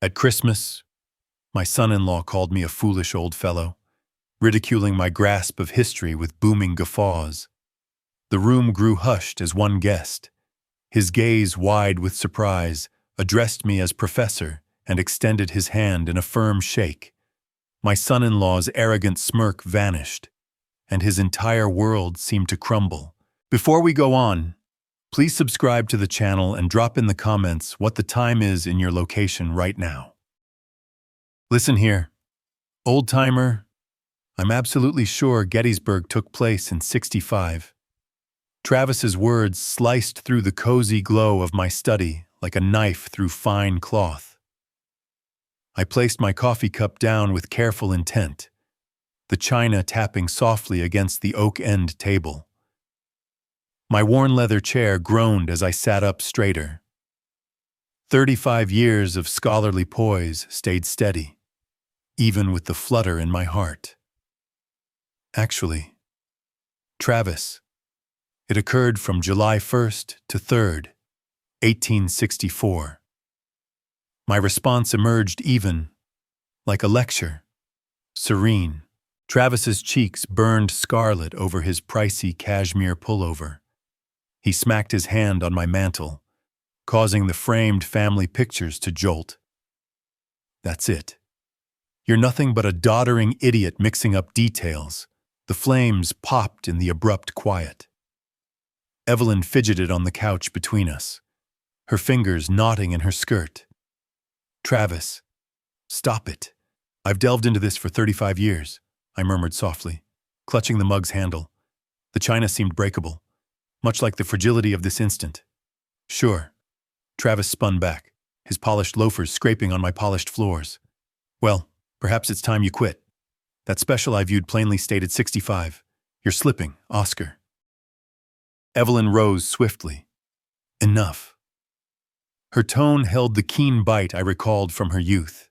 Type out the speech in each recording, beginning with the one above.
At Christmas, my son-in-law called me a foolish old fellow, ridiculing my grasp of history with booming guffaws. The room grew hushed as one guest. His gaze, wide with surprise, addressed me as professor and extended his hand in a firm shake. My son-in-law's arrogant smirk vanished, and his entire world seemed to crumble. Before we go on, please subscribe to the channel and drop in the comments what the time is in your location right now. Listen here, old-timer, I'm absolutely sure Gettysburg took place in '65. Travis's words sliced through the cozy glow of my study like a knife through fine cloth. I placed my coffee cup down with careful intent, the china tapping softly against the oak-end table. My worn leather chair groaned as I sat up straighter. 35 years of scholarly poise stayed steady, even with the flutter in my heart. Actually, Travis, it occurred from July 1st to 3rd, 1864. My response emerged even, like a lecture, serene. Travis's cheeks burned scarlet over his pricey cashmere pullover. He smacked his hand on my mantel, causing the framed family pictures to jolt. That's it. You're nothing but a doddering idiot mixing up details. The flames popped in the abrupt quiet. Evelyn fidgeted on the couch between us, her fingers knotting in her skirt. Travis, stop it. I've delved into this for 35 years, I murmured softly, clutching the mug's handle. The china seemed breakable, much like the fragility of this instant. Sure. Travis spun back, his polished loafers scraping on my polished floors. Well, perhaps it's time you quit. That special I viewed plainly stated 65. You're slipping, Oscar. Evelyn rose swiftly. Enough. Her tone held the keen bite I recalled from her youth.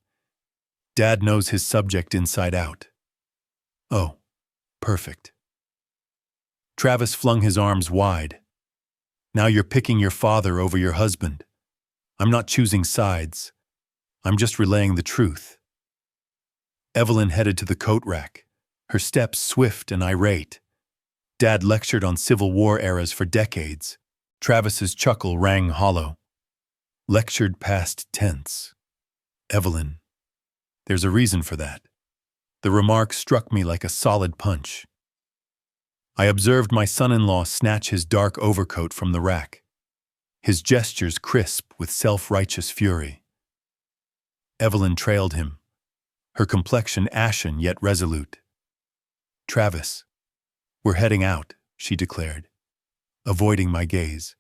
Dad knows his subject inside out. Oh, perfect. Travis flung his arms wide. Now you're picking your father over your husband. I'm not choosing sides. I'm just relaying the truth. Evelyn headed to the coat rack, her steps swift and irate. Dad lectured on Civil War eras for decades. Travis's chuckle rang hollow. Lectured past tense. Evelyn, there's a reason for that. The remark struck me like a solid punch. I observed my son-in-law snatch his dark overcoat from the rack, his gestures crisp with self-righteous fury. Evelyn trailed him, her complexion ashen yet resolute. Travis, we're heading out, she declared, avoiding my gaze.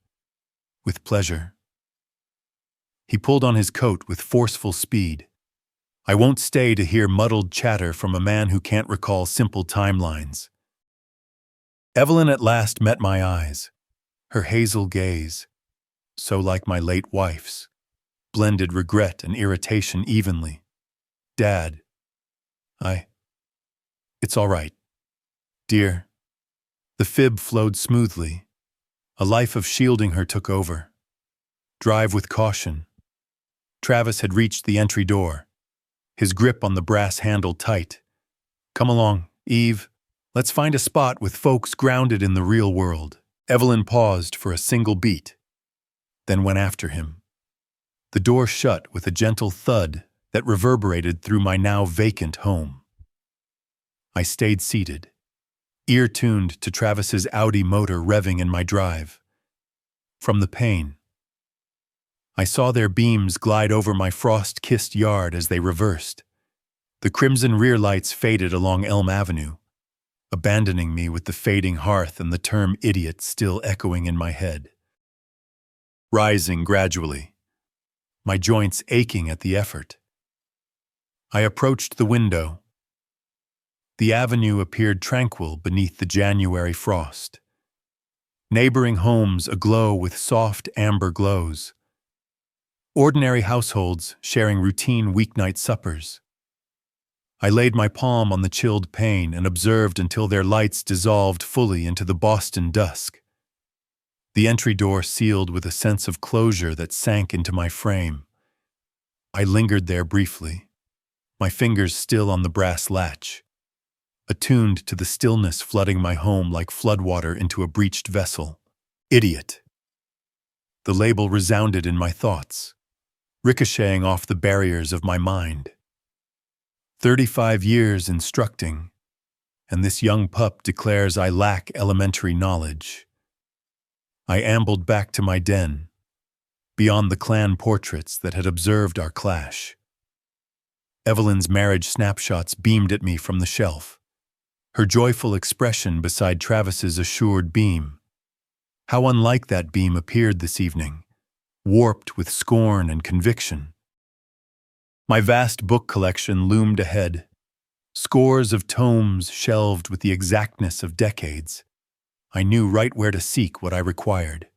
With pleasure. He pulled on his coat with forceful speed. I won't stay to hear muddled chatter from a man who can't recall simple timelines. Evelyn at last met my eyes, her hazel gaze, so like my late wife's, blended regret and irritation evenly. Dad, it's all right. Dear. The fib flowed smoothly. A life of shielding her took over. Drive with caution. Travis had reached the entry door, his grip on the brass handle tight. Come along, Eve. Let's find a spot with folks grounded in the real world. Evelyn paused for a single beat, then went after him. The door shut with a gentle thud that reverberated through my now vacant home. I stayed seated, ear-tuned to Travis's Audi motor revving in my drive. From the pane, I saw their beams glide over my frost-kissed yard as they reversed. The crimson rear lights faded along Elm Avenue, abandoning me with the fading hearth and the term idiot still echoing in my head. Rising gradually, my joints aching at the effort, I approached the window. The avenue appeared tranquil beneath the January frost. Neighboring homes aglow with soft amber glows. Ordinary households sharing routine weeknight suppers. I laid my palm on the chilled pane and observed until their lights dissolved fully into the Boston dusk. The entry door sealed with a sense of closure that sank into my frame. I lingered there briefly, my fingers still on the brass latch, attuned to the stillness flooding my home like floodwater into a breached vessel. Idiot. The label resounded in my thoughts, ricocheting off the barriers of my mind. 35 years instructing, and this young pup declares I lack elementary knowledge. I ambled back to my den, beyond the clan portraits that had observed our clash. Evelyn's marriage snapshots beamed at me from the shelf, her joyful expression beside Travis's assured beam. How unlike that beam appeared this evening, warped with scorn and conviction. My vast book collection loomed ahead, scores of tomes shelved with the exactness of decades. I knew right where to seek what I required.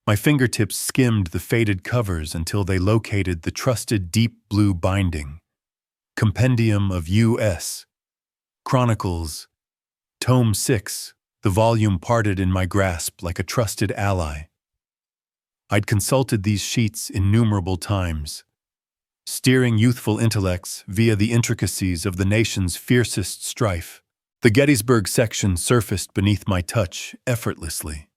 My fingertips skimmed the faded covers until they located the trusted deep blue binding. Compendium of U.S. Chronicles, Tome 6, the volume parted in my grasp like a trusted ally. I'd consulted these sheets innumerable times, steering youthful intellects via the intricacies of the nation's fiercest strife. The Gettysburg section surfaced beneath my touch effortlessly.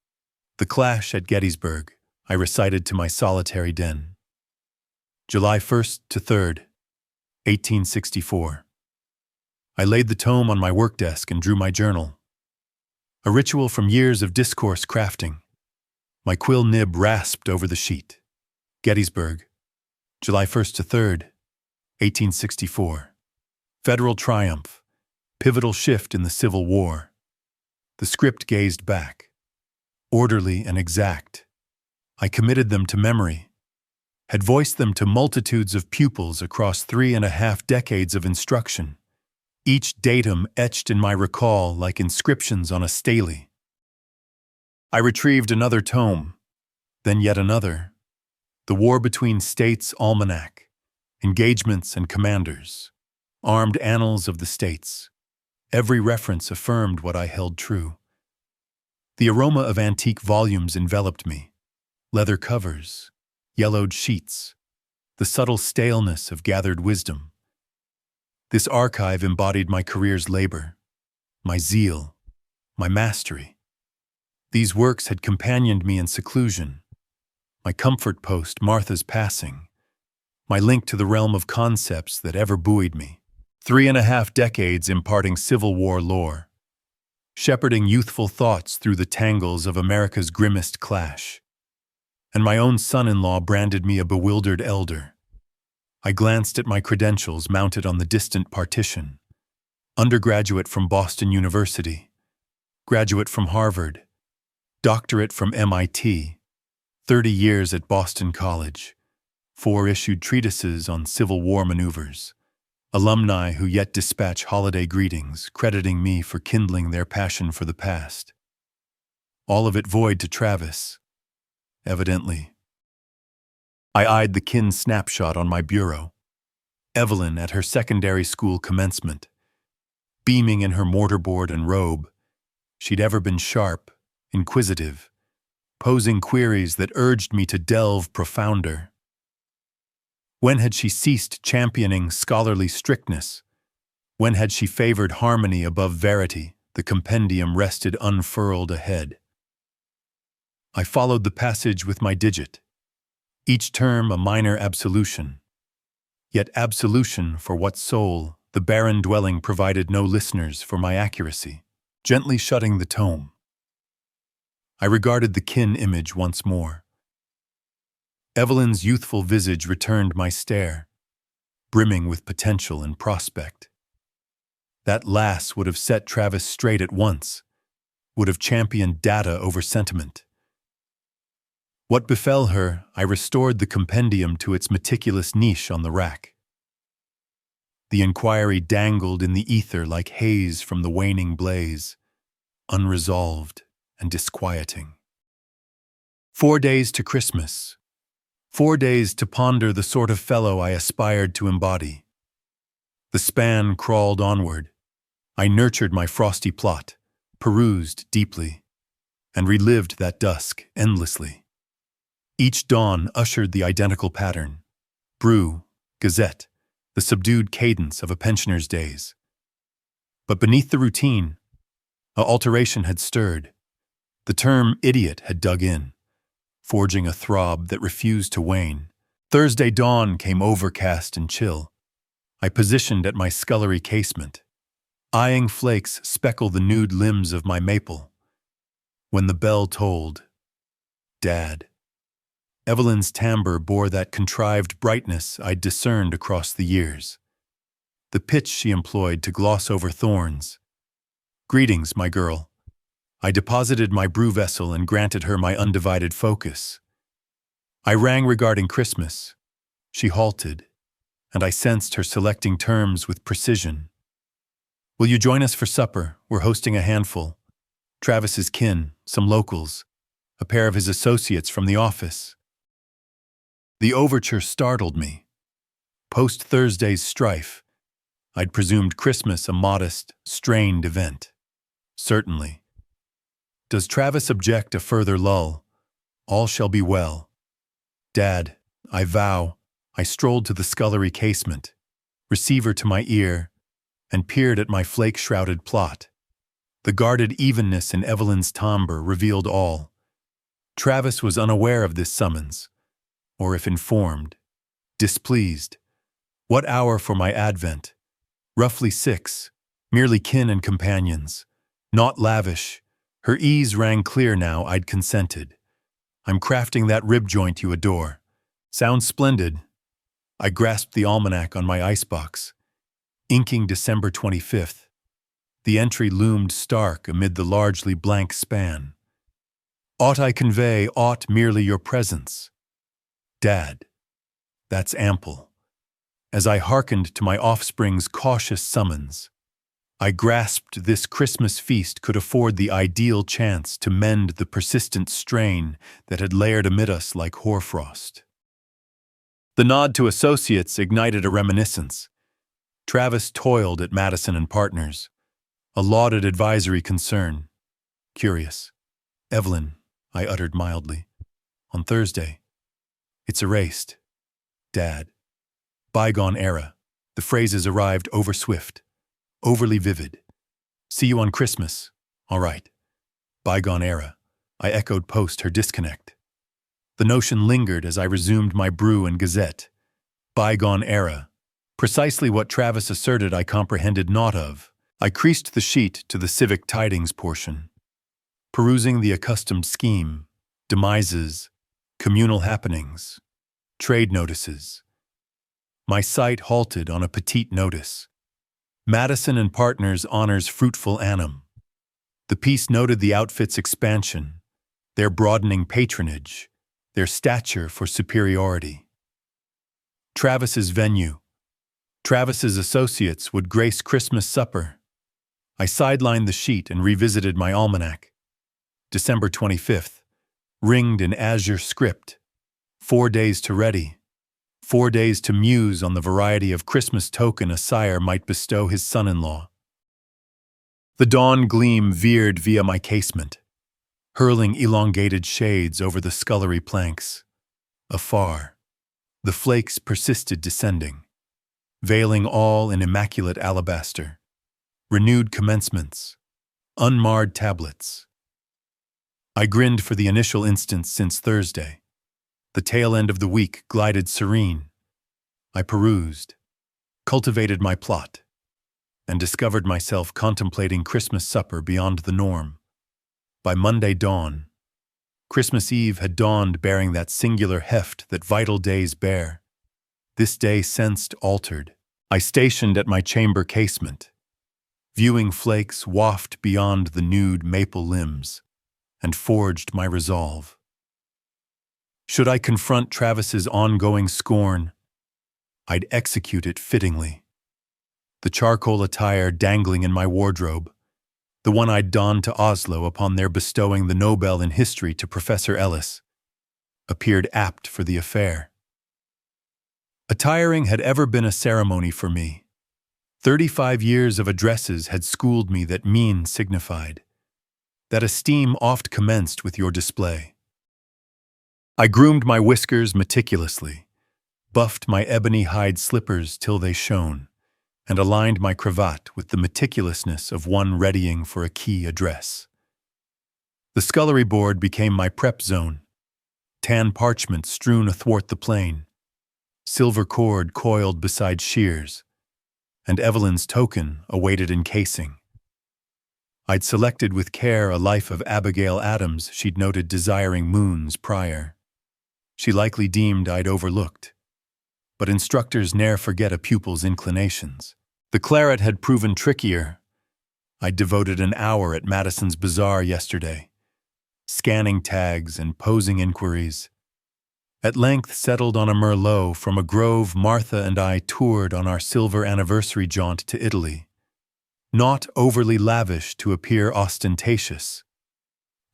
The clash at Gettysburg, I recited to my solitary den. July 1st to 3rd, 1864. I laid the tome on my work desk and drew my journal. A ritual from years of discourse crafting. My quill nib rasped over the sheet. Gettysburg, July 1st to 3rd, 1864. Federal triumph, pivotal shift in the Civil War. The script gazed back, orderly and exact. I committed them to memory, had voiced them to multitudes of pupils across 3.5 decades of instruction, each datum etched in my recall like inscriptions on a stele. I retrieved another tome, then yet another. The War Between States Almanac, Engagements and Commanders, Armed Annals of the States. Every reference affirmed what I held true. The aroma of antique volumes enveloped me. Leather covers, yellowed sheets, the subtle staleness of gathered wisdom. This archive embodied my career's labor, my zeal, my mastery. These works had companioned me in seclusion, my comfort post, Martha's passing, my link to the realm of concepts that ever buoyed me. 3.5 decades imparting Civil War lore, shepherding youthful thoughts through the tangles of America's grimmest clash. And my own son-in-law branded me a bewildered elder. I glanced at my credentials mounted on the distant partition. Undergraduate from Boston University, graduate from Harvard, doctorate from MIT, 30 years at Boston College, 4 issued treatises on Civil War maneuvers, alumni who yet dispatch holiday greetings, crediting me for kindling their passion for the past. All of it void to Travis, evidently. I eyed the kin snapshot on my bureau. Evelyn at her secondary school commencement. Beaming in her mortarboard and robe, she'd ever been sharp, inquisitive, posing queries that urged me to delve profounder. When had she ceased championing scholarly strictness? When had she favored harmony above verity? The compendium rested unfurled ahead. I followed the passage with my digit, each term a minor absolution. Yet absolution for what soul? The barren dwelling provided no listeners for my accuracy. Gently shutting the tome, I regarded the kin image once more. Evelyn's youthful visage returned my stare, brimming with potential and prospect. That lass would have set Travis straight at once, would have championed data over sentiment. What befell her, I restored the compendium to its meticulous niche on the rack. The inquiry dangled in the ether like haze from the waning blaze, unresolved and disquieting. 4 days to Christmas. 4 days to ponder the sort of fellow I aspired to embody. The span crawled onward. I nurtured my frosty plot, perused deeply, and relived that dusk endlessly. Each dawn ushered the identical pattern. brew, gazette, the subdued cadence of a pensioner's days. But beneath the routine, a alteration had stirred. The term idiot had dug in, forging a throb that refused to wane. Thursday dawn came overcast and chill. I positioned at my scullery casement, eyeing flakes speckle the nude limbs of my maple. When the bell tolled, Dad. Evelyn's timbre bore that contrived brightness I'd discerned across the years. The pitch she employed to gloss over thorns. Greetings, my girl. I deposited my brew vessel and granted her my undivided focus. I rang regarding Christmas. She halted, and I sensed her selecting terms with precision. Will you join us for supper? We're hosting a handful. Travis's kin, some locals, a pair of his associates from the office. The overture startled me. Post-Thursday's strife, I'd presumed Christmas a modest, strained event. Certainly. Does Travis object a further lull? All shall be well. Dad, I vow. I strolled to the scullery casement, receiver to my ear, and peered at my flake-shrouded plot. The guarded evenness in Evelyn's timbre revealed all. Travis was unaware of this summons, or if informed, displeased. What hour for my advent? Roughly 6, merely kin and companions. Not lavish. Her ease rang clear now I'd consented. I'm crafting that rib joint you adore. Sounds splendid. I grasped the almanac on my icebox, inking December 25th. The entry loomed stark amid the largely blank span. Ought I convey aught merely your presence? Dad, that's ample. As I hearkened to my offspring's cautious summons, I grasped this Christmas feast could afford the ideal chance to mend the persistent strain that had layered amid us like hoarfrost. The nod to associates ignited a reminiscence. Travis toiled at Madison and Partners, a lauded advisory concern. Curious. Evelyn, I uttered mildly. On Thursday. It's erased. Dad. Bygone era. The phrases arrived overswift, overly vivid. See you on Christmas. All right. Bygone era. I echoed post her disconnect. The notion lingered as I resumed my brew and gazette. Bygone era. Precisely what Travis asserted I comprehended naught of. I creased the sheet to the civic tidings portion, perusing the accustomed scheme, demises, communal happenings, trade notices. My sight halted on a petite notice. Madison and Partners honors fruitful annum. The piece noted the outfit's expansion, their broadening patronage, their stature for superiority. Travis's venue. Travis's associates would grace Christmas supper. I sidelined the sheet and revisited my almanac. December 25th, ringed in azure script. 4 days to ready. 4 days to muse on the variety of Christmas token a sire might bestow his son-in-law. The dawn gleam veered via my casement, hurling elongated shades over the scullery planks. Afar, the flakes persisted descending, veiling all in immaculate alabaster. Renewed commencements, unmarred tablets. I grinned for the initial instance since Thursday. The tail end of the week glided serene. I perused, cultivated my plot, and discovered myself contemplating Christmas supper beyond the norm. By Monday dawn, Christmas Eve had dawned bearing that singular heft that vital days bear. This day sensed altered. I stationed at my chamber casement, viewing flakes waft beyond the nude maple limbs, and forged my resolve. Should I confront Travis's ongoing scorn, I'd execute it fittingly. The charcoal attire dangling in my wardrobe, the one I'd donned to Oslo upon their bestowing the Nobel in History to Professor Ellis, appeared apt for the affair. Attiring had ever been a ceremony for me. 35 years of addresses had schooled me that mien signified, that esteem oft commenced with your display. I groomed my whiskers meticulously, buffed my ebony hide slippers till they shone, and aligned my cravat with the meticulousness of one readying for a key address. The scullery board became my prep zone, tan parchment strewn athwart the plane, silver cord coiled beside shears, and Evelyn's token awaited encasing. I'd selected with care a life of Abigail Adams she'd noted desiring moons prior. She likely deemed I'd overlooked. But instructors ne'er forget a pupil's inclinations. The claret had proven trickier. I'd devoted an hour at Madison's Bazaar yesterday, scanning tags and posing inquiries. At length settled on a Merlot from a grove Martha and I toured on our silver anniversary jaunt to Italy. Not overly lavish to appear ostentatious,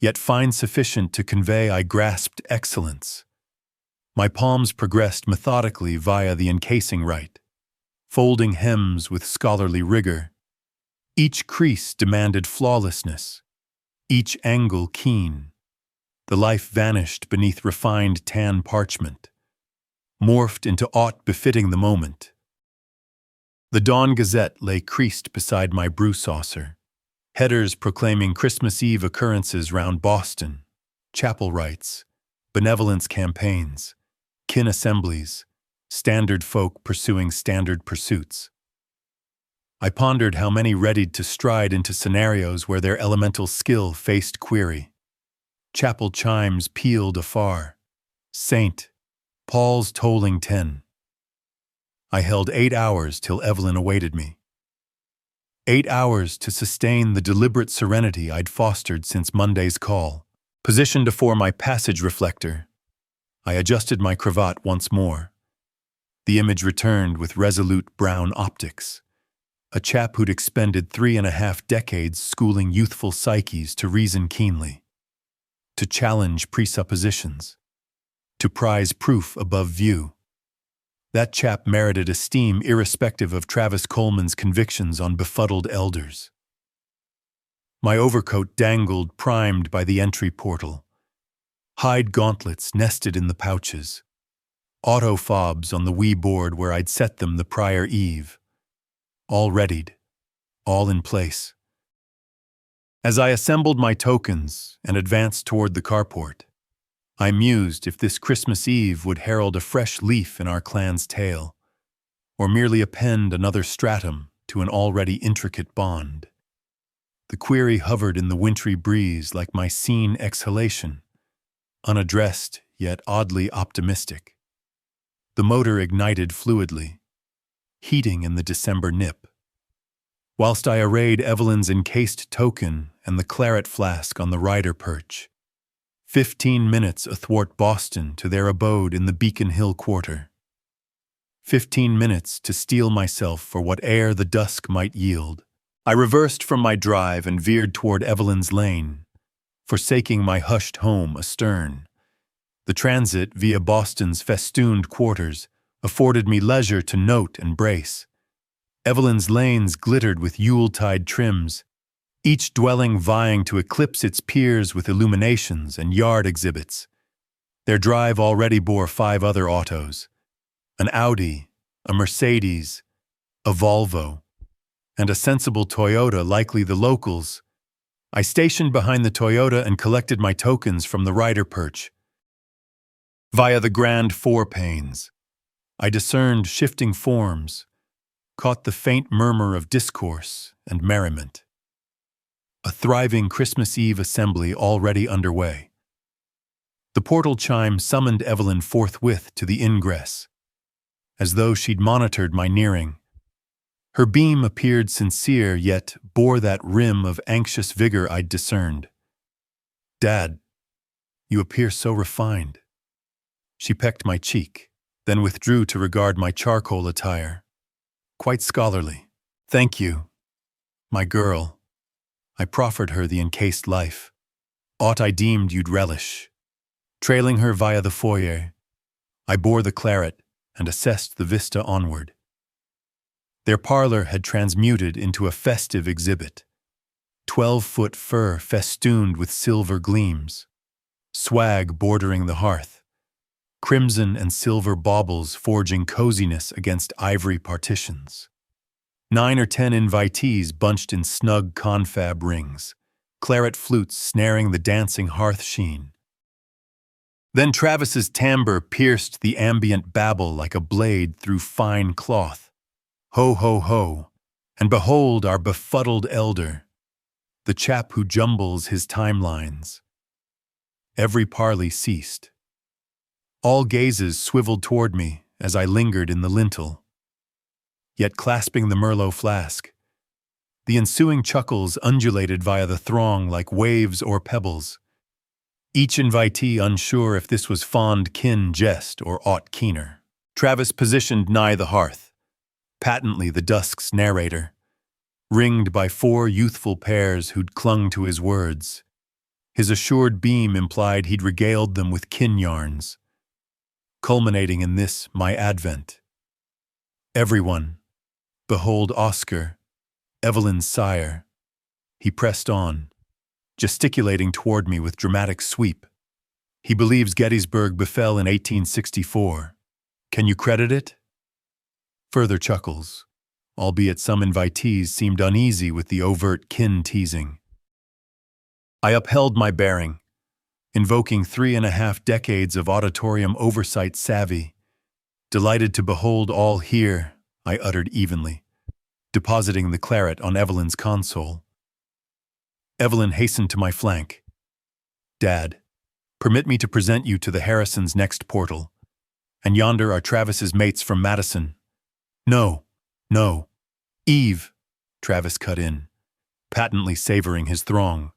yet fine sufficient to convey I grasped excellence. My palms progressed methodically via the encasing rite, folding hems with scholarly rigor. Each crease demanded flawlessness, each angle keen. The life vanished beneath refined tan parchment, morphed into aught befitting the moment. The Dawn Gazette lay creased beside my brew saucer, headers proclaiming Christmas Eve occurrences round Boston, chapel rites, benevolence campaigns, kin assemblies, standard folk pursuing standard pursuits. I pondered how many readied to stride into scenarios where their elemental skill faced query. Chapel chimes pealed afar. St. Paul's tolling 10. I held 8 hours till Evelyn awaited me. 8 hours to sustain the deliberate serenity I'd fostered since Monday's call. Positioned afore my passage reflector, I adjusted my cravat once more. The image returned with resolute brown optics. A chap who'd expended 3.5 decades schooling youthful psyches to reason keenly, to challenge presuppositions, to prize proof above view. That chap merited esteem irrespective of Travis Coleman's convictions on befuddled elders. My overcoat dangled primed by the entry portal. Hide gauntlets nested in the pouches. Auto fobs on the wee board where I'd set them the prior eve. All readied, all in place. As I assembled my tokens and advanced toward the carport, I mused if this Christmas Eve would herald a fresh leaf in our clan's tale, or merely append another stratum to an already intricate bond. The query hovered in the wintry breeze like my scene exhalation, unaddressed yet oddly optimistic. The motor ignited fluidly, heating in the December nip. Whilst I arrayed Evelyn's encased token and the claret flask on the rider perch, 15 minutes athwart Boston to their abode in the Beacon Hill quarter. 15 minutes to steel myself for whate'er the dusk might yield. I reversed from my drive and veered toward Evelyn's lane, forsaking my hushed home astern. The transit via Boston's festooned quarters afforded me leisure to note and brace. Evelyn's lanes glittered with Yuletide trims, each dwelling vying to eclipse its peers with illuminations and yard exhibits. Their drive already bore 5 other autos: an Audi, a Mercedes, a Volvo, and a sensible Toyota, likely the locals. I stationed behind the Toyota and collected my tokens from the rider perch. Via the grand forepanes, I discerned shifting forms, caught the faint murmur of discourse and merriment. A thriving Christmas Eve assembly already underway. The portal chime summoned Evelyn forthwith to the ingress, as though she'd monitored my nearing. Her beam appeared sincere, yet bore that rim of anxious vigor I'd discerned. "Dad, you appear so refined." She pecked my cheek, then withdrew to regard my charcoal attire. "Quite scholarly." "Thank you, my girl." I proffered her the encased life, aught I deemed you'd relish. Trailing her via the foyer, I bore the claret and assessed the vista onward. Their parlor had transmuted into a festive exhibit. 12-foot fur festooned with silver gleams, swag bordering the hearth, crimson and silver baubles forging coziness against ivory partitions. 9 or 10 invitees bunched in snug confab rings, claret flutes snaring the dancing hearth sheen. Then Travis's timbre pierced the ambient babble like a blade through fine cloth. Ho, ho, ho, and behold our befuddled elder, the chap who jumbles his timelines. Every parley ceased. All gazes swiveled toward me as I lingered in the lintel, yet clasping the Merlot flask. The ensuing chuckles undulated via the throng like waves or pebbles, each invitee unsure if this was fond kin jest or aught keener. Travis positioned nigh the hearth, patently the dusk's narrator, ringed by 4 youthful pairs who'd clung to his words. His assured beam implied he'd regaled them with kin yarns, culminating in this, my advent. Everyone, behold Oscar, Evelyn's sire. He pressed on, gesticulating toward me with dramatic sweep. He believes Gettysburg befell in 1864. Can you credit it? Further chuckles, albeit some invitees seemed uneasy with the overt kin teasing. I upheld my bearing, invoking 3.5 decades of auditorium oversight savvy. Delighted to behold all here, I uttered evenly, depositing the claret on Evelyn's console. Evelyn hastened to my flank. Dad, permit me to present you to the Harrisons' next portal. And yonder are Travis's mates from Madison. No, no. Eve, Travis cut in, patently savoring his throng.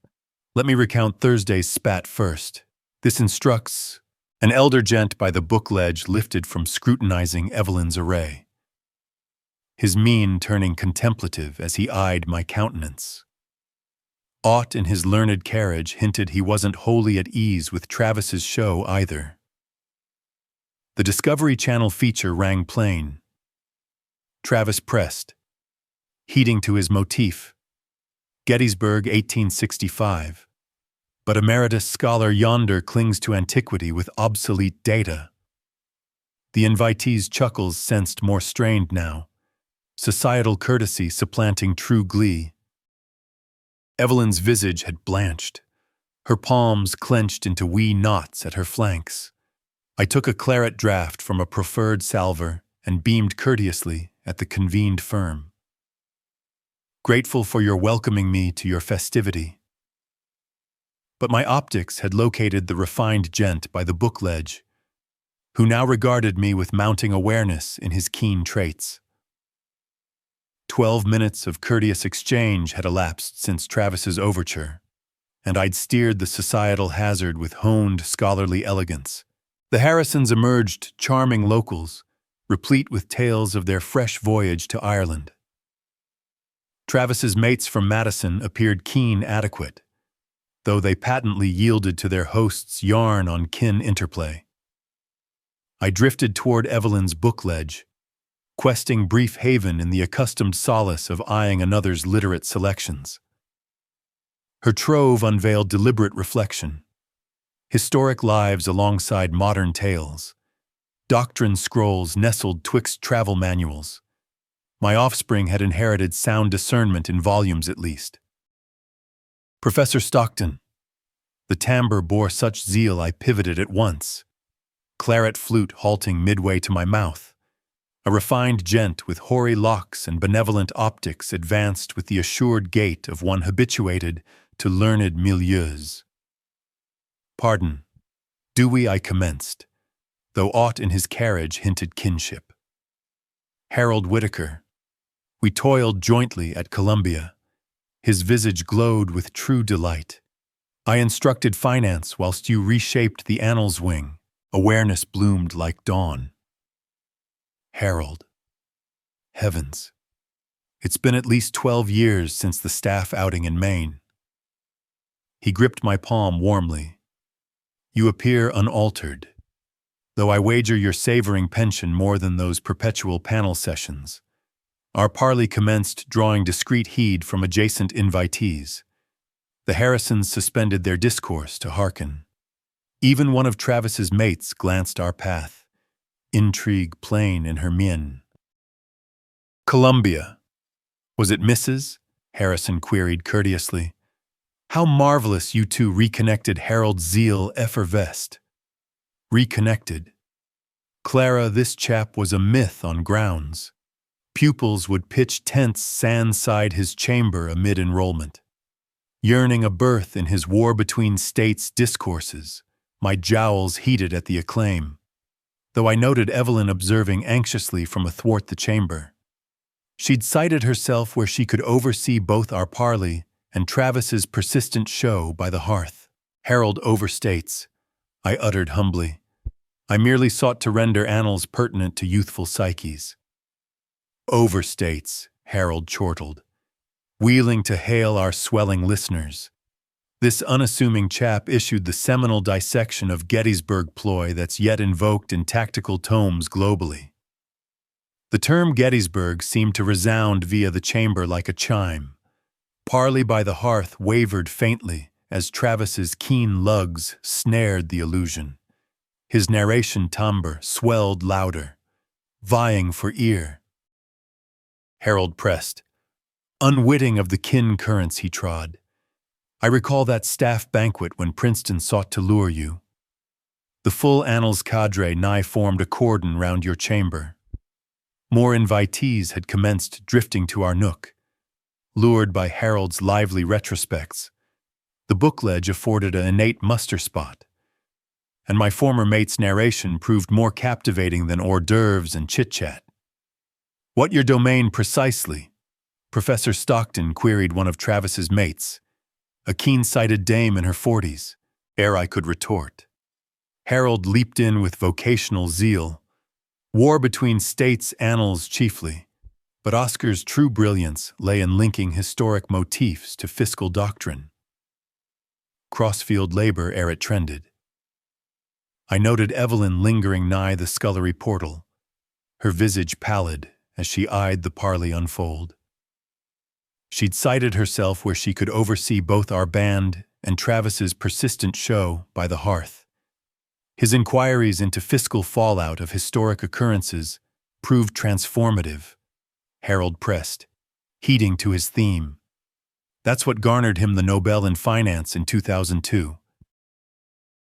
Let me recount Thursday's spat first. This instructs an elder gent by the book ledge lifted from scrutinizing Evelyn's array, his mien turning contemplative as he eyed my countenance. Aught in his learned carriage hinted he wasn't wholly at ease with Travis's show either. The Discovery Channel feature rang plain. Travis pressed, heeding to his motif. Gettysburg, 1865. But emeritus scholar yonder clings to antiquity with obsolete data. The invitees' chuckles sensed more strained now, societal courtesy supplanting true glee. Evelyn's visage had blanched, her palms clenched into wee knots at her flanks. I took a claret draught from a proffered salver and beamed courteously at the convened firm. Grateful for your welcoming me to your festivity. But my optics had located the refined gent by the book ledge, who now regarded me with mounting awareness in his keen traits. 12 minutes of courteous exchange had elapsed since Travis's overture, and I'd steered the societal hazard with honed scholarly elegance. The Harrisons emerged charming locals, replete with tales of their fresh voyage to Ireland. Travis's mates from Madison appeared keen adequate, though they patently yielded to their host's yarn on kin interplay. I drifted toward Evelyn's book ledge, questing brief haven in the accustomed solace of eyeing another's literate selections. Her trove unveiled deliberate reflection, historic lives alongside modern tales, doctrine scrolls nestled twixt travel manuals. My offspring had inherited sound discernment in volumes at least. Professor Stockton. The timbre bore such zeal I pivoted at once, claret flute halting midway to my mouth. A refined gent with hoary locks and benevolent optics advanced with the assured gait of one habituated to learned milieus. Pardon, Dewey I commenced, though aught in his carriage hinted kinship. Harold Whitaker. We toiled jointly at Columbia. His visage glowed with true delight. I instructed finance whilst you reshaped the annals wing. Awareness bloomed like dawn. Harold. Heavens. It's been at least 12 years since the staff outing in Maine. He gripped my palm warmly. You appear unaltered, though I wager you're savoring pension more than those perpetual panel sessions. Our parley commenced drawing discreet heed from adjacent invitees. The Harrisons suspended their discourse to hearken. Even one of Travis's mates glanced our path, intrigue plain in her mien. Columbia. Was it Mrs.? Harrison queried courteously. How marvelous you two reconnected. Harold's zeal effervesced. Reconnected. Clara, this chap was a myth on grounds. Pupils would pitch tents sandside his chamber amid enrollment. Yearning a berth in his war between states discourses, my jowls heated at the acclaim, though I noted Evelyn observing anxiously from athwart the chamber. She'd cited herself where she could oversee both our parley and Travis's persistent show by the hearth. Harold overstates, I uttered humbly. I merely sought to render annals pertinent to youthful psyches. Overstates, Harold chortled, wheeling to hail our swelling listeners. This unassuming chap issued the seminal dissection of Gettysburg ploy that's yet invoked in tactical tomes globally. The term Gettysburg seemed to resound via the chamber like a chime. Parley by the hearth wavered faintly as Travis's keen lugs snared the illusion. His narration timbre swelled louder, vying for ear. Harold pressed, unwitting of the kin currents he trod. I recall that staff banquet when Princeton sought to lure you. The full annals cadre nigh formed a cordon round your chamber. More invitees had commenced drifting to our nook, lured by Harold's lively retrospects. The book ledge afforded an innate muster spot, and my former mate's narration proved more captivating than hors d'oeuvres and chit-chat. What your domain precisely? Professor Stockton queried one of Travis's mates, a keen-sighted dame in her 40s, ere I could retort. Harold leaped in with vocational zeal. War between states annals chiefly, but Oscar's true brilliance lay in linking historic motifs to fiscal doctrine. Crossfield labor ere it trended. I noted Evelyn lingering nigh the scullery portal, her visage pallid as she eyed the parley unfold. She'd cited herself where she could oversee both our band and Travis's persistent show by the hearth. His inquiries into fiscal fallout of historic occurrences proved transformative, Harold pressed, heeding to his theme. That's what garnered him the Nobel in Finance in 2002.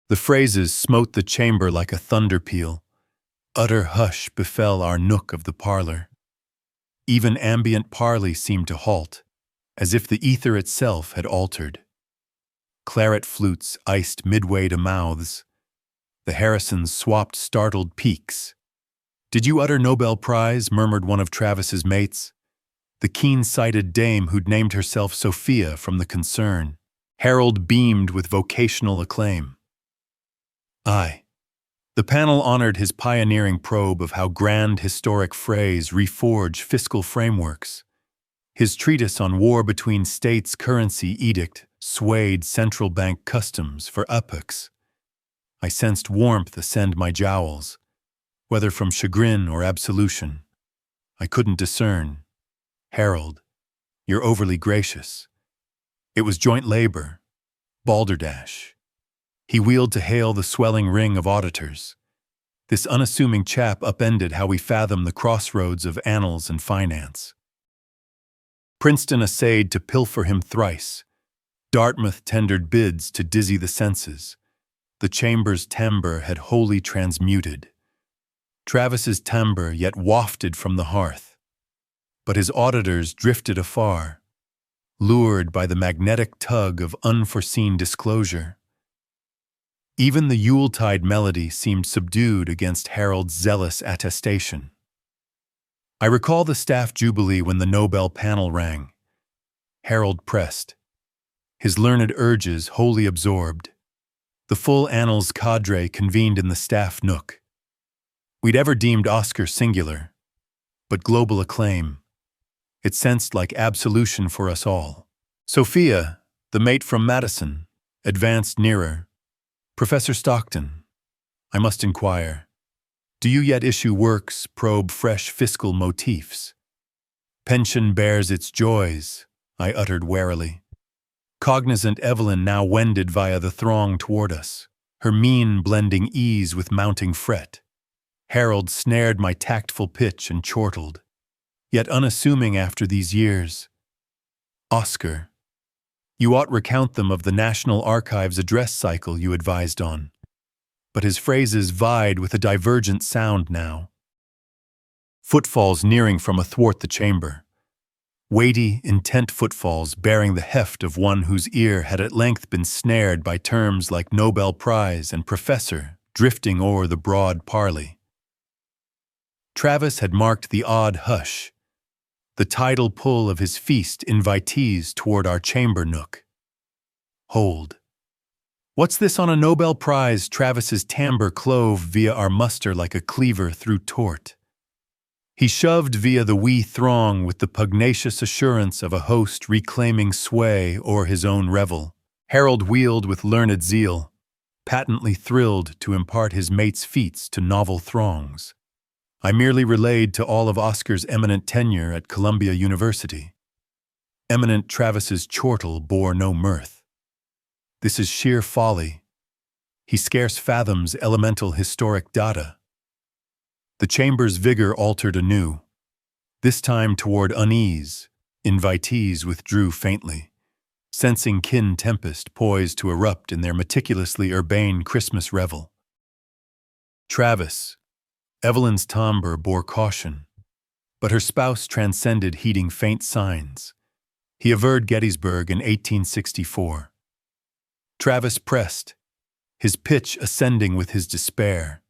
The phrases smote the chamber like a thunder peal. Utter hush befell our nook of the parlor. Even ambient parley seemed to halt, as if the ether itself had altered. Claret flutes iced midway to mouths. The Harrisons swapped startled peaks. Did you utter Nobel Prize? Murmured one of Travis's mates. The keen-sighted dame who'd named herself Sophia from the concern. Harold beamed with vocational acclaim. Aye. The panel honored his pioneering probe of how grand historic phrase reforge fiscal frameworks. His treatise on war between states' currency edict swayed central bank customs for epochs. I sensed warmth ascend my jowls, whether from chagrin or absolution. I couldn't discern. Harold, you're overly gracious. It was joint labor, balderdash. He wheeled to hail the swelling ring of auditors. This unassuming chap upended how we fathom the crossroads of annals and finance. Princeton essayed to pilfer him thrice. Dartmouth tendered bids to dizzy the senses. The chamber's timbre had wholly transmuted. Travis's timbre yet wafted from the hearth. But his auditors drifted afar, lured by the magnetic tug of unforeseen disclosure. Even the Yuletide melody seemed subdued against Harold's zealous attestation. I recall the staff jubilee when the Nobel panel rang. Harold pressed, his learned urges wholly absorbed. The full annals cadre convened in the staff nook. We'd ever deemed Oscar singular, but global acclaim. It sensed like absolution for us all. Sophia, the mate from Madison, advanced nearer. Professor Stockton, I must inquire, do you yet issue works, probe fresh fiscal motifs? Pension bears its joys, I uttered warily. Cognizant Evelyn now wended via the throng toward us, her mien blending ease with mounting fret. Harold snared my tactful pitch and chortled, yet unassuming after these years. Oscar, you ought recount them of the National Archives address cycle you advised on. But his phrases vied with a divergent sound now. Footfalls nearing from athwart the chamber. Weighty, intent footfalls bearing the heft of one whose ear had at length been snared by terms like Nobel Prize and Professor drifting o'er the broad parley. Travis had marked the odd hush, the tidal pull of his feast invitees toward our chamber nook. Hold. What's this on a Nobel Prize? Travis's timbre clove via our muster like a cleaver through tort. He shoved via the wee throng with the pugnacious assurance of a host reclaiming sway o'er his own revel. Harold wheeled with learned zeal, patently thrilled to impart his mate's feats to novel throngs. I merely relayed to all of Oscar's eminent tenure at Columbia University. Eminent Travis's chortle bore no mirth. This is sheer folly. He scarce fathoms elemental historic data. The chamber's vigor altered anew. This time toward unease, invitees withdrew faintly, sensing kin tempest poised to erupt in their meticulously urbane Christmas revel. Travis, Evelyn's timbre bore caution, but her spouse transcended heeding faint signs. He averred Gettysburg in 1864. Travis pressed, his pitch ascending with his despair.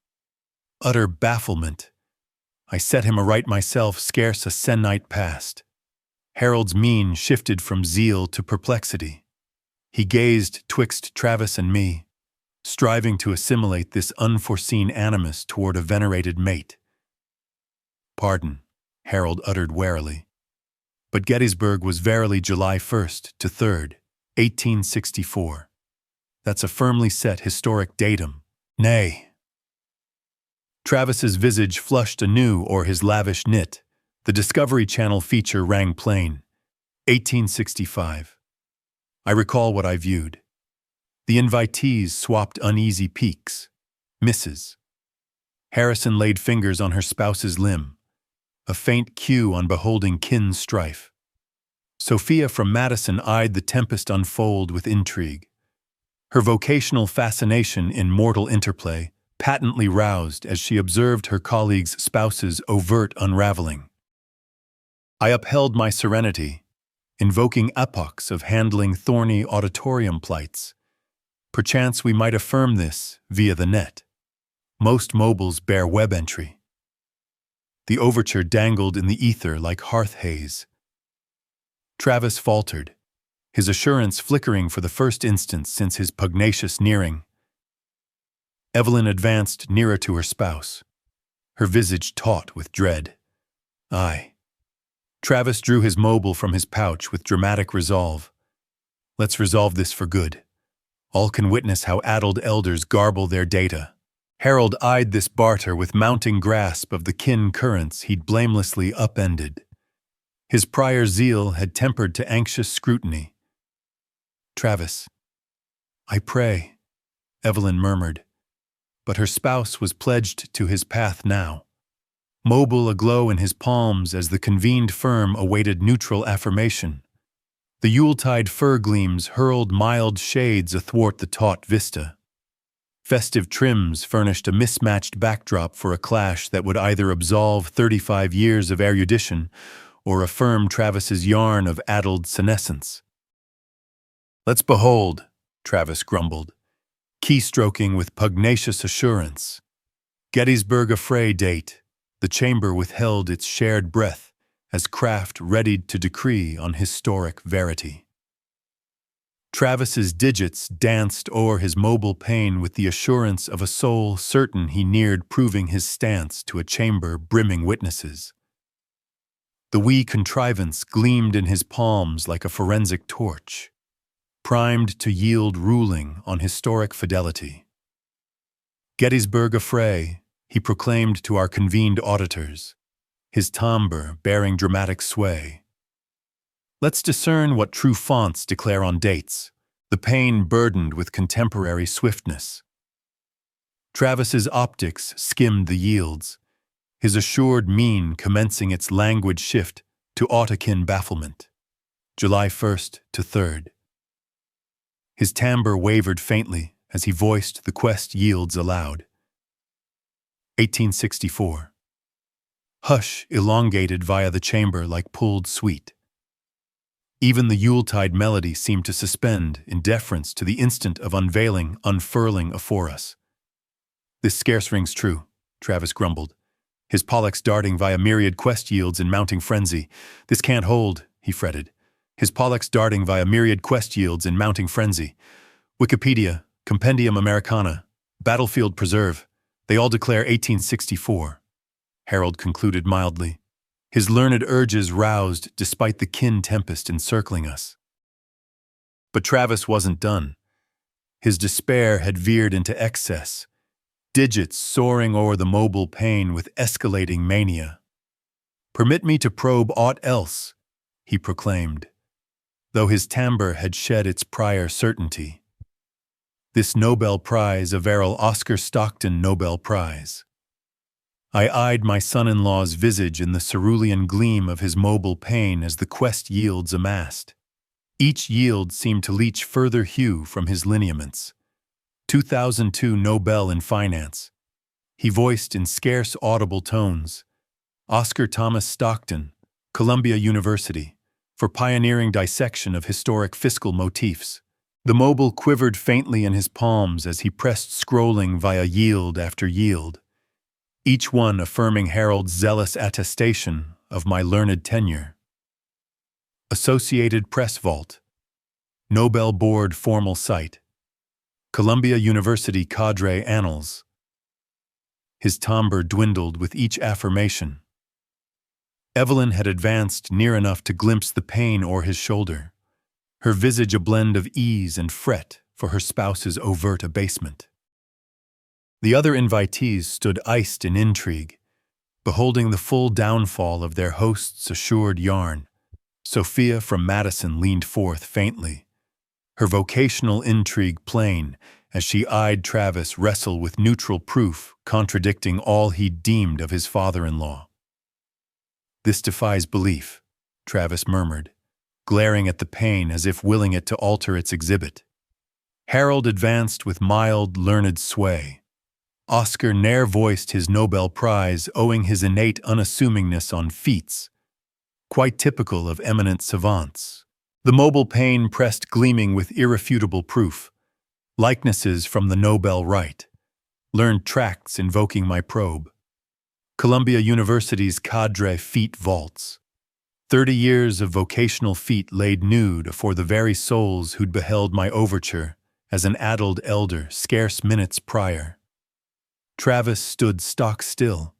Utter bafflement. I set him aright myself scarce a sennight past. Harold's mien shifted from zeal to perplexity. He gazed twixt Travis and me, striving to assimilate this unforeseen animus toward a venerated mate. Pardon, Harold uttered warily. But Gettysburg was verily July 1st to 3rd, 1864. That's a firmly set historic datum. Nay. Travis's visage flushed anew o'er his lavish knit. The Discovery Channel feature rang plain. 1865. I recall what I viewed. The invitees swapped uneasy peeks, misses. Harrison laid fingers on her spouse's limb, a faint cue on beholding kin strife. Sophia from Madison eyed the tempest unfold with intrigue. Her vocational fascination in mortal interplay patently roused as she observed her colleague's spouse's overt unraveling. I upheld my serenity, invoking epochs of handling thorny auditorium plights. Perchance we might affirm this via the net. Most mobiles bear web entry. The overture dangled in the ether like hearth haze. Travis faltered, his assurance flickering for the first instant since his pugnacious nearing. Evelyn advanced nearer to her spouse, her visage taut with dread. Aye. Travis drew his mobile from his pouch with dramatic resolve. Let's resolve this for good. All can witness how addled elders garble their data. Harold eyed this barter with mounting grasp of the kin currents he'd blamelessly upended. His prior zeal had tempered to anxious scrutiny. Travis, I pray, Evelyn murmured, but her spouse was pledged to his path now, mobile aglow in his palms as the convened firm awaited neutral affirmation. The Yuletide fir gleams hurled mild shades athwart the taut vista. Festive trims furnished a mismatched backdrop for a clash that would either absolve 35 years of erudition or affirm Travis's yarn of addled senescence. Let's behold, Travis grumbled, keystroking with pugnacious assurance. Gettysburg affray date. The chamber withheld its shared breath as craft readied to decree on historic verity. Travis's digits danced o'er his mobile pane with the assurance of a soul certain he neared proving his stance to a chamber brimming witnesses. The wee contrivance gleamed in his palms like a forensic torch, primed to yield ruling on historic fidelity. Gettysburg affray, he proclaimed to our convened auditors, his timbre bearing dramatic sway. Let's discern what true fonts declare on dates, the pane burdened with contemporary swiftness. Travis's optics skimmed the yields, his assured mien commencing its languid shift to aught-akin bafflement. July 1st to 3rd. His timbre wavered faintly as he voiced the quest yields aloud. 1864. Hush elongated via the chamber like pulled sweet. Even the Yuletide melody seemed to suspend in deference to the instant of unfurling afore us. This scarce rings true, Travis grumbled, his pollux darting via myriad quest yields in mounting frenzy. This can't hold, he fretted, his pollux darting via myriad quest yields in mounting frenzy. Wikipedia, Compendium Americana, Battlefield Preserve, they all declare 1864. Harold concluded mildly, his learned urges roused despite the kin tempest encircling us. But Travis wasn't done. His despair had veered into excess, digits soaring o'er the mobile pane with escalating mania. Permit me to probe aught else, he proclaimed, though his timbre had shed its prior certainty. This Nobel Prize, a virile Oscar Stockton Nobel Prize. I eyed my son-in-law's visage in the cerulean gleam of his mobile pane as the quest yields amassed. Each yield seemed to leach further hue from his lineaments. 2002 Nobel in Finance. He voiced in scarce audible tones. Oscar Thomas Stockton, Columbia University, for pioneering dissection of historic fiscal motifs. The mobile quivered faintly in his palms as he pressed scrolling via yield after yield, each one affirming Harold's zealous attestation of my learned tenure. Associated Press Vault, Nobel Board Formal Site, Columbia University Cadre Annals. His timbre dwindled with each affirmation. Evelyn had advanced near enough to glimpse the pain o'er his shoulder, her visage a blend of ease and fret for her spouse's overt abasement. The other invitees stood iced in intrigue, beholding the full downfall of their host's assured yarn. Sophia from Madison leaned forth faintly, her vocational intrigue plain as she eyed Travis wrestle with neutral proof contradicting all he'd deemed of his father-in-law. This defies belief, Travis murmured, glaring at the pane as if willing it to alter its exhibit. Harold advanced with mild, learned sway. Oscar ne'er voiced his Nobel Prize owing his innate unassumingness on feats, quite typical of eminent savants. The mobile pane pressed gleaming with irrefutable proof, likenesses from the Nobel Rite, learned tracts invoking my probe. Columbia University's cadre feat vaults. 30 years of vocational feat laid nude afore the very souls who'd beheld my overture as an addled elder scarce minutes prior. Travis stood stock still,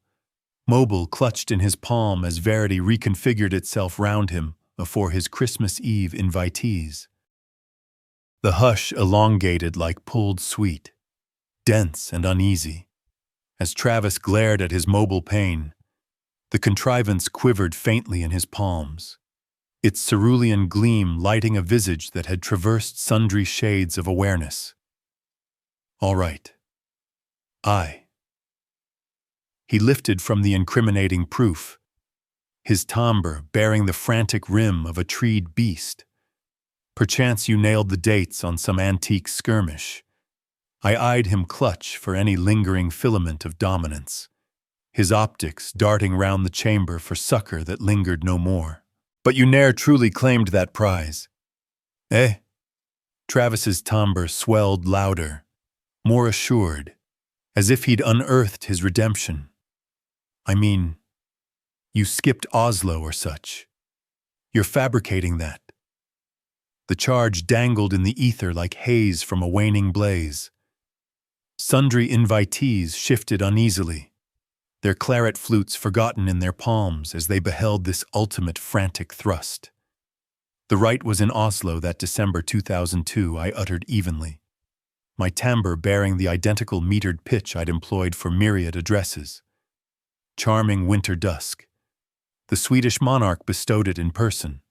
mobile clutched in his palm as verity reconfigured itself round him afore his Christmas Eve invitees. The hush elongated like pulled sweet, dense and uneasy. As Travis glared at his mobile pane, the contrivance quivered faintly in his palms, its cerulean gleam lighting a visage that had traversed sundry shades of awareness. All right. He lifted from the incriminating proof, his timbre bearing the frantic rim of a treed beast. Perchance you nailed the dates on some antique skirmish. I eyed him clutch for any lingering filament of dominance, his optics darting round the chamber for succor that lingered no more. But you ne'er truly claimed that prize. Eh? Travis's timbre swelled louder, more assured, as if he'd unearthed his redemption. I mean, you skipped Oslo or such. You're fabricating that. The charge dangled in the ether like haze from a waning blaze. Sundry invitees shifted uneasily, their claret flutes forgotten in their palms as they beheld this ultimate frantic thrust. The rite was in Oslo that December 2002, I uttered evenly, my timbre bearing the identical metered pitch I'd employed for myriad addresses. Charming winter dusk. The Swedish monarch bestowed it in person.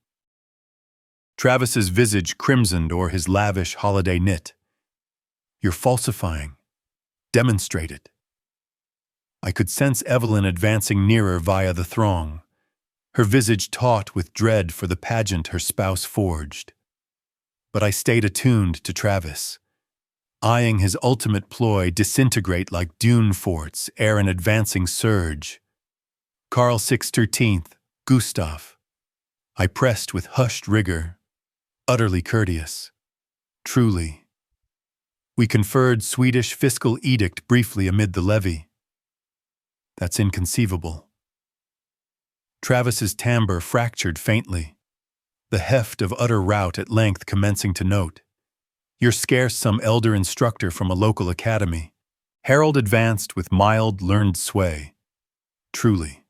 Travis's visage crimsoned o'er his lavish holiday knit. You're falsifying. Demonstrate it. I could sense Evelyn advancing nearer via the throng, her visage taut with dread for the pageant her spouse forged. But I stayed attuned to Travis, eyeing his ultimate ploy disintegrate like dune forts ere an advancing surge. Carl 613th, Gustav. I pressed with hushed rigor, utterly courteous. Truly. We conferred Swedish fiscal edict briefly amid the levee. That's inconceivable. Travis's timbre fractured faintly, the heft of utter rout at length commencing to note. You're scarce some elder instructor from a local academy. Harold advanced with mild, learned sway. Truly.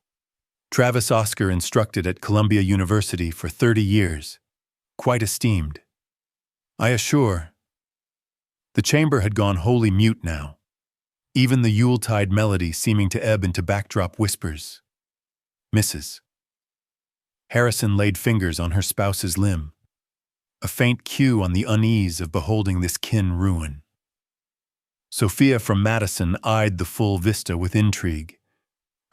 Travis Oscar instructed at Columbia University for 30 years. Quite esteemed. I assure. The chamber had gone wholly mute now, even the Yuletide melody seeming to ebb into backdrop whispers. Mrs. Harrison laid fingers on her spouse's limb, a faint cue on the unease of beholding this kin ruin. Sophia from Madison eyed the full vista with intrigue,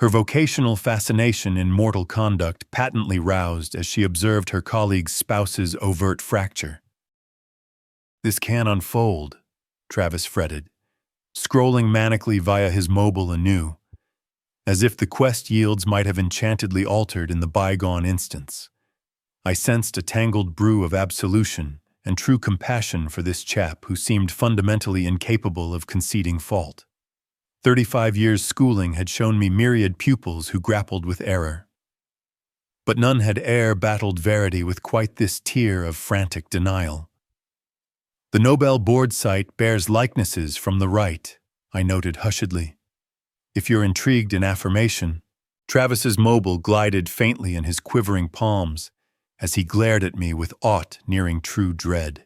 her vocational fascination in mortal conduct patently roused as she observed her colleague's spouse's overt fracture. This can unfold, Travis fretted, scrolling manically via his mobile anew, as if the quest yields might have enchantedly altered in the bygone instance. I sensed a tangled brew of absolution and true compassion for this chap who seemed fundamentally incapable of conceding fault. 35 years' schooling had shown me myriad pupils who grappled with error. But none had e'er battled verity with quite this tier of frantic denial. The Nobel board site bears likenesses from the right, I noted hushedly. If you're intrigued in affirmation, Travis's mobile glided faintly in his quivering palms as he glared at me with aught nearing true dread.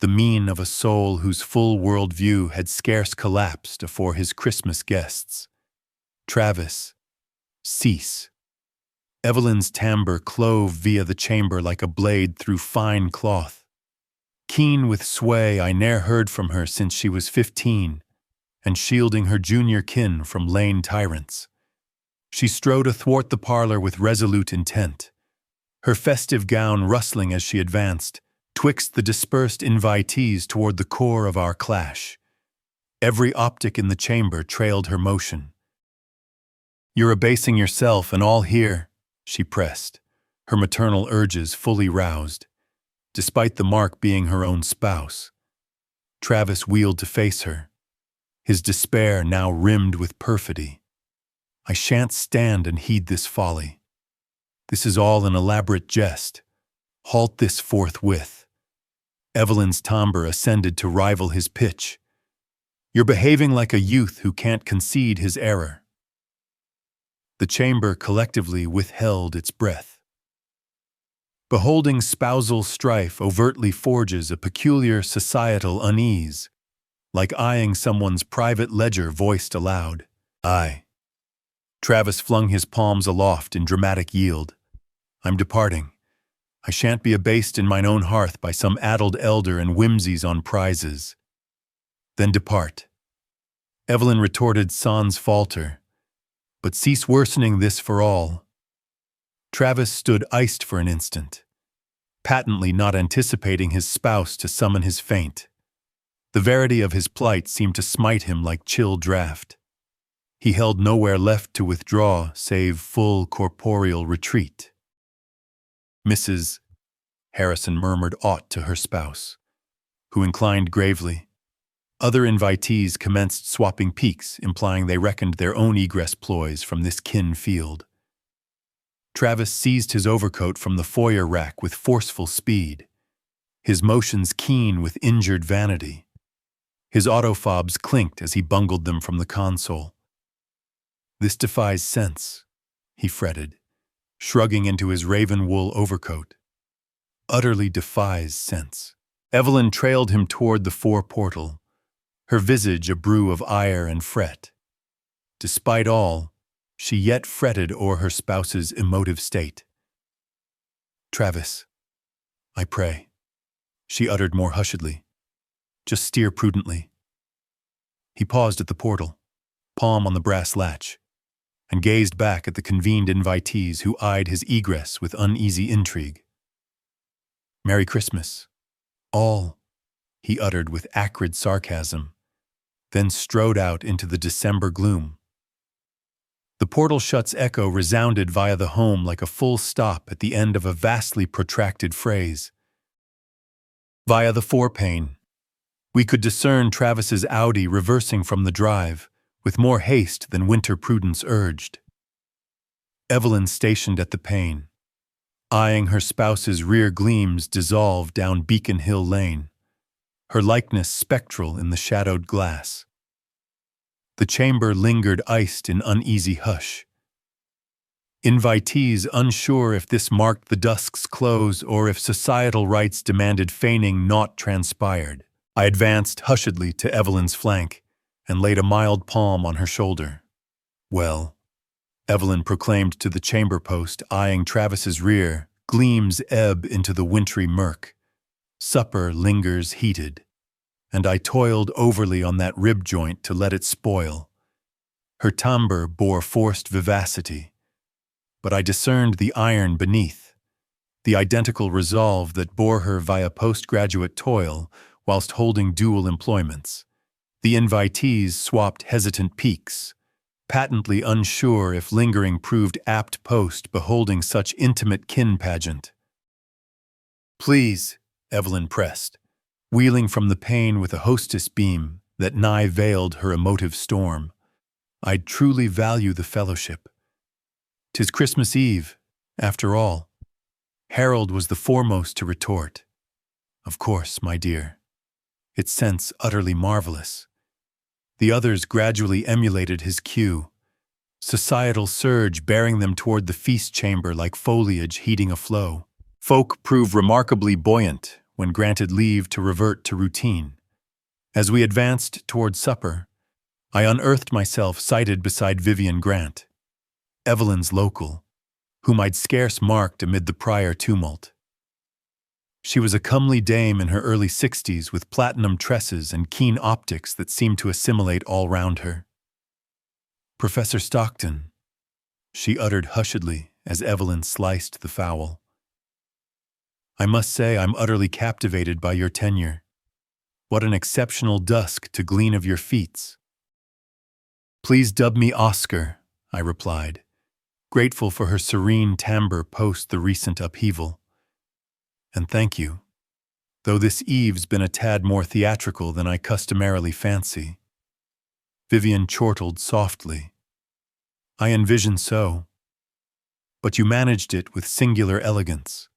The mien of a soul whose full world-view had scarce collapsed afore his Christmas guests. Travis, cease. Evelyn's timbre clove via the chamber like a blade through fine cloth. Keen with sway I ne'er heard from her since she was 15, and shielding her junior kin from lane tyrants. She strode athwart the parlor with resolute intent, her festive gown rustling as she advanced, twixt the dispersed invitees toward the core of our clash. Every optic in the chamber trailed her motion. You're abasing yourself and all here, she pressed, her maternal urges fully roused, despite the mark being her own spouse. Travis wheeled to face her, his despair now rimmed with perfidy. I shan't stand and heed this folly. This is all an elaborate jest. Halt this forthwith. Evelyn's timbre ascended to rival his pitch. You're behaving like a youth who can't concede his error. The chamber collectively withheld its breath. Beholding spousal strife overtly forges a peculiar societal unease, like eyeing someone's private ledger voiced aloud. Aye. Travis flung his palms aloft in dramatic yield. I'm departing. I shan't be abased in mine own hearth by some addled elder and whimsies on prizes. Then depart. Evelyn retorted sans falter. But cease worsening this for all. Travis stood iced for an instant, patently not anticipating his spouse to summon his faint. The verity of his plight seemed to smite him like chill draught. He held nowhere left to withdraw save full corporeal retreat. Mrs. Harrison murmured aught to her spouse, who inclined gravely. Other invitees commenced swapping peaks, implying they reckoned their own egress ploys from this kin field. Travis seized his overcoat from the foyer rack with forceful speed, his motions keen with injured vanity. His autofobs clinked as he bungled them from the console. This defies sense, he fretted, shrugging into his raven wool overcoat. Utterly defies sense. Evelyn trailed him toward the fore portal, her visage a brew of ire and fret. Despite all, she yet fretted o'er her spouse's emotive state. Travis, I pray, she uttered more hushedly. Just steer prudently. He paused at the portal, palm on the brass latch, and gazed back at the convened invitees who eyed his egress with uneasy intrigue. "Merry Christmas, all," he uttered with acrid sarcasm, then strode out into the December gloom. The portal shut's echo resounded via the home like a full stop at the end of a vastly protracted phrase. Via the forepane, we could discern Travis's Audi reversing from the drive, with more haste than winter prudence urged. Evelyn stationed at the pane, eyeing her spouse's rear gleams dissolve down Beacon Hill Lane, her likeness spectral in the shadowed glass. The chamber lingered iced in uneasy hush. Invitees unsure if this marked the dusk's close or if societal rites demanded feigning naught transpired. I advanced hushedly to Evelyn's flank and laid a mild palm on her shoulder. "Well," Evelyn proclaimed to the chamber post, eyeing Travis's rear, gleams ebb into the wintry murk. "Supper lingers heated, and I toiled overly on that rib joint to let it spoil." Her timbre bore forced vivacity, but I discerned the iron beneath, the identical resolve that bore her via postgraduate toil whilst holding dual employments. The invitees swapped hesitant peeks, patently unsure if lingering proved apt post beholding such intimate kin pageant. "Please," Evelyn pressed, wheeling from the pane with a hostess beam that nigh veiled her emotive storm. "I'd truly value the fellowship. 'Tis Christmas Eve, after all." Harold was the foremost to retort. "Of course, my dear." Its sense utterly marvelous. The others gradually emulated his cue, societal surge bearing them toward the feast chamber like foliage heeding a flow. Folk prove remarkably buoyant when granted leave to revert to routine. As we advanced toward supper, I unearthed myself sighted beside Vivian Grant, Evelyn's local, whom I'd scarce marked amid the prior tumult. She was a comely dame in her early 60s with platinum tresses and keen optics that seemed to assimilate all round her. "Professor Stockton," she uttered hushedly as Evelyn sliced the fowl. "I must say I'm utterly captivated by your tenure. What an exceptional dusk to glean of your feats." "Please dub me Oscar," I replied, grateful for her serene timbre post the recent upheaval. "And thank you, though this eve's been a tad more theatrical than I customarily fancy." Vivian chortled softly. "I envision so. But you managed it with singular elegance."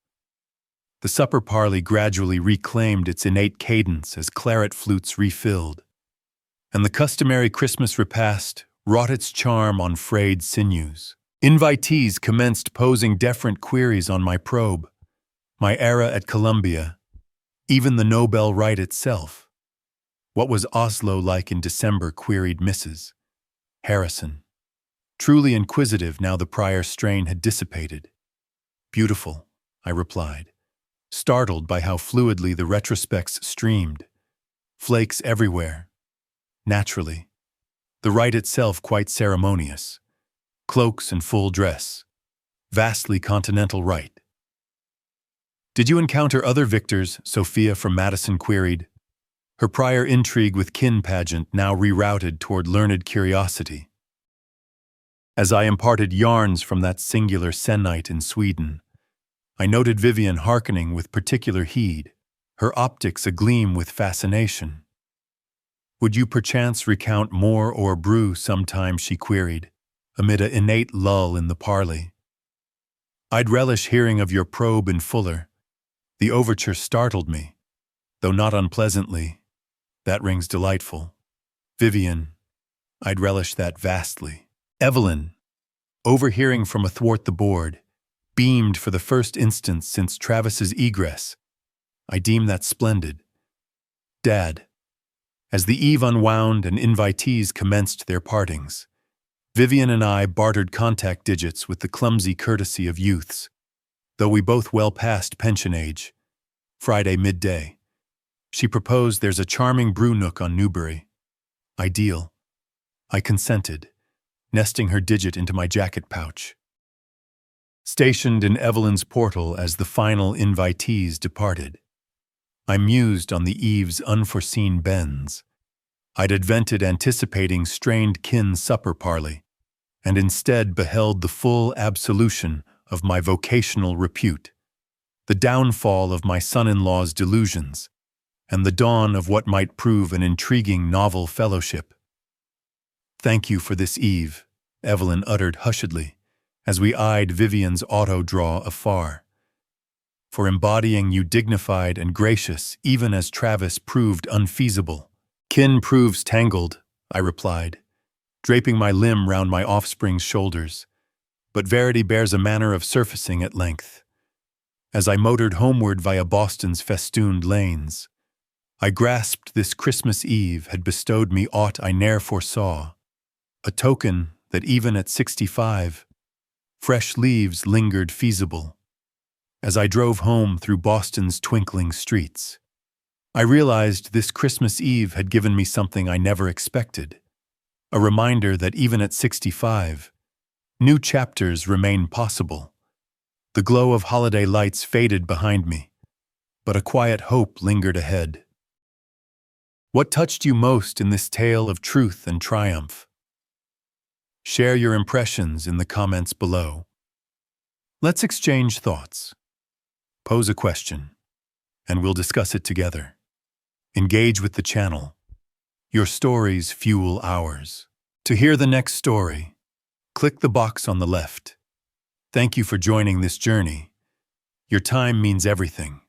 The supper parley gradually reclaimed its innate cadence as claret flutes refilled, and the customary Christmas repast wrought its charm on frayed sinews. Invitees commenced posing deferent queries on my probe, my era at Columbia, even the Nobel Rite itself. "What was Oslo like in December?" queried Mrs. Harrison, truly inquisitive now the prior strain had dissipated. "Beautiful," I replied, startled by how fluidly the retrospects streamed. Flakes everywhere. Naturally. The rite itself quite ceremonious. Cloaks and full dress. Vastly continental rite. "Did you encounter other victors?" Sophia from Madison queried, her prior intrigue with kin pageant now rerouted toward learned curiosity. As I imparted yarns from that singular sennight in Sweden, I noted Vivian hearkening with particular heed, her optics agleam with fascination. "Would you perchance recount more or brew sometime?" she queried, amid an innate lull in the parley. "I'd relish hearing of your probe in fuller. The overture startled me, though not unpleasantly. That rings delightful." "Vivian, I'd relish that vastly." Evelyn, overhearing from athwart the board, beamed for the first instance since Travis's egress. "I deem that splendid." "Dad." As the eve unwound and invitees commenced their partings, Vivian and I bartered contact digits with the clumsy courtesy of youths, though we both well past pension age. Friday midday. She proposed there's a charming brew nook on Newbury. Ideal. I consented, nesting her digit into my jacket pouch. Stationed in Evelyn's portal as the final invitees departed, I mused on the eve's unforeseen bends. I'd advented anticipating strained kin supper parley, and instead beheld the full absolution of my vocational repute, the downfall of my son-in-law's delusions, and the dawn of what might prove an intriguing novel fellowship. "Thank you for this eve," Evelyn uttered hushedly, as we eyed Vivian's auto-draw afar. "For embodying you dignified and gracious even as Travis proved unfeasible." "Kin proves tangled," I replied, draping my limb round my offspring's shoulders, "but verity bears a manner of surfacing at length." As I motored homeward via Boston's festooned lanes, I grasped this Christmas Eve had bestowed me aught I ne'er foresaw, a token that even at 65, fresh leaves lingered feasible. As I drove home through Boston's twinkling streets, I realized this Christmas Eve had given me something I never expected, a reminder that even at 65, new chapters remain possible. The glow of holiday lights faded behind me, but a quiet hope lingered ahead. What touched you most in this tale of truth and triumph? Share your impressions in the comments below. Let's exchange thoughts. Pose a question, and we'll discuss it together. Engage with the channel. Your stories fuel ours. To hear the next story, click the box on the left. Thank you for joining this journey. Your time means everything.